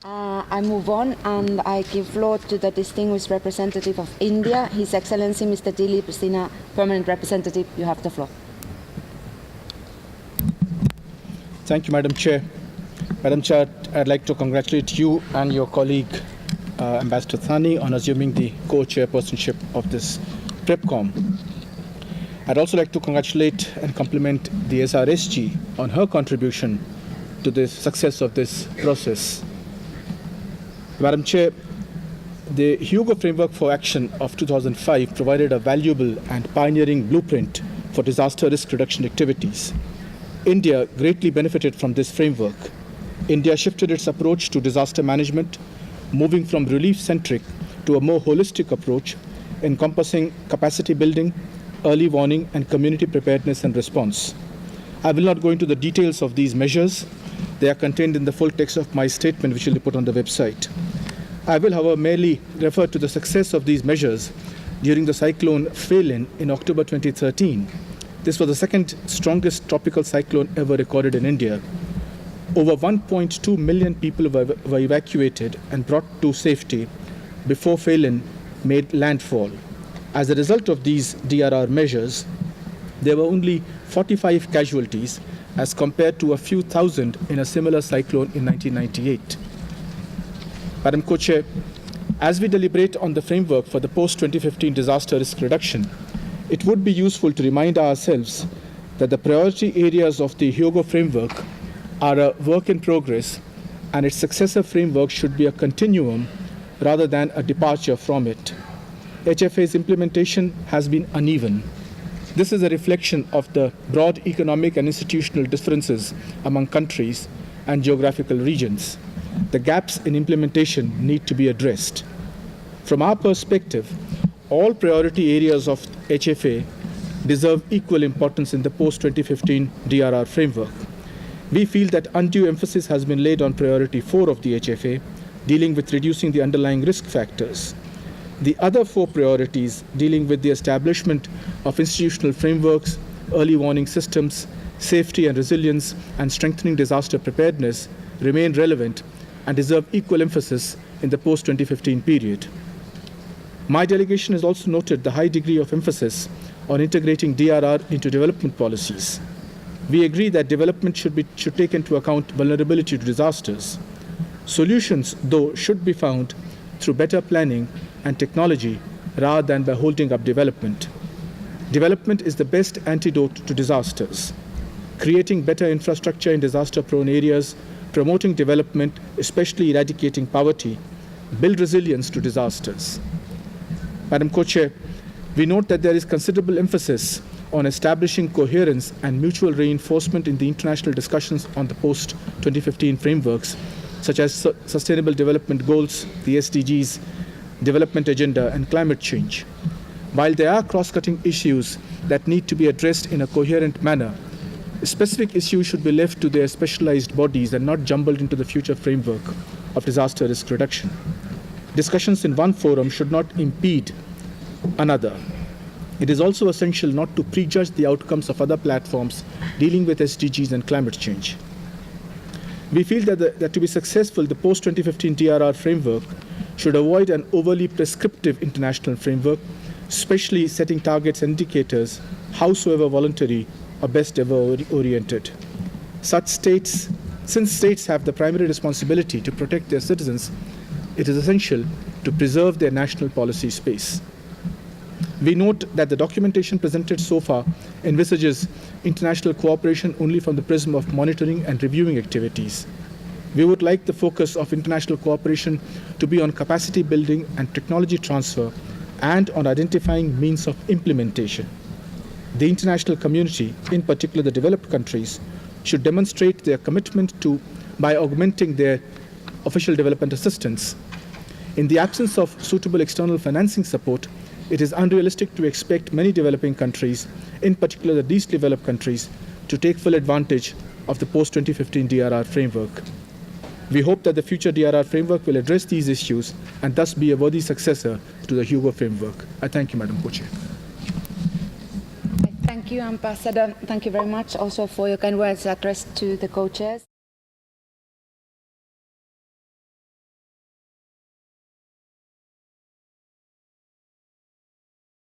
I move on and I give floor to the distinguished representative of India, His Excellency Mr. Dilip, Sinha, Permanent Representative. You have the floor. Thank you, Madam Chair. Madam Chair, I'd like to congratulate you and your colleague, Ambassador Thani, on assuming the co-chairpersonship of this PrepCom. I'd also like to congratulate and compliment the SRSG on her contribution to the success of this process. Madam Chair, the Hugo Framework for Action of 2005 provided a valuable and pioneering blueprint for disaster risk reduction activities. India greatly benefited from this framework. India shifted its approach to disaster management, moving from relief-centric to a more holistic approach, encompassing capacity building, early warning, and community preparedness and response. I will not go into the details of these measures. They are contained in the full text of my statement, which will be put on the website. I will, however, merely refer to the success of these measures during the cyclone Phelan in October 2013. This was the second strongest tropical cyclone ever recorded in India. Over 1.2 million people were evacuated and brought to safety before Phelan made landfall. As a result of these DRR measures, there were only 45 casualties as compared to a few thousand in a similar cyclone in 1998. Madam Co-Chair, as we deliberate on the framework for the post-2015 disaster risk reduction, it would be useful to remind ourselves that the priority areas of the Hugo framework are a work in progress, and its successor framework should be a continuum rather than a departure from it. HFA's implementation has been uneven. This is a reflection of the broad economic and institutional differences among countries and geographical regions. The gaps in implementation need to be addressed. From our perspective, all priority areas of HFA deserve equal importance in the post-2015 DRR framework. We feel that undue emphasis has been laid on priority 4 of the HFA, dealing with reducing the underlying risk factors. The other 4 priorities, dealing with the establishment of institutional frameworks, early warning systems, safety and resilience, and strengthening disaster preparedness, remain relevant and deserve equal emphasis in the post-2015 period. My delegation has also noted the high degree of emphasis on integrating DRR into development policies. We agree that development should take into account vulnerability to disasters. Solutions, though, should be found through better planning and technology rather than by holding up development. Development is the best antidote to disasters. Creating better infrastructure in disaster-prone areas, promoting development, especially eradicating poverty, build resilience to disasters. Madam Co-Chair, we note that there is considerable emphasis on establishing coherence and mutual reinforcement in the international discussions on the post-2015 frameworks, such as Sustainable Development Goals, the SDGs, Development Agenda, and climate change. While there are cross-cutting issues that need to be addressed in a coherent manner, specific issues should be left to their specialized bodies and not jumbled into the future framework of disaster risk reduction. Discussions in one forum should not impede another. It is also essential not to prejudge the outcomes of other platforms dealing with SDGs and climate change. We feel that to be successful, the post-2015 DRR framework should avoid an overly prescriptive international framework, especially setting targets and indicators, howsoever voluntary or best ever oriented. Since states have the primary responsibility to protect their citizens, it is essential to preserve their national policy space. We note that the documentation presented so far envisages international cooperation only from the prism of monitoring and reviewing activities. We would like the focus of international cooperation to be on capacity building and technology transfer and on identifying means of implementation. The international community, in particular the developed countries, should demonstrate their commitment by augmenting their official development assistance. In the absence of suitable external financing support, it is unrealistic to expect many developing countries, in particular the least developed countries, to take full advantage of the post-2015 DRR framework. We hope that the future DRR framework will address these issues and thus be a worthy successor to the Hugo framework. I thank you, Madam Co-Chair. Thank you, Ambassador. Thank you very much also for your kind words addressed to the co-chairs.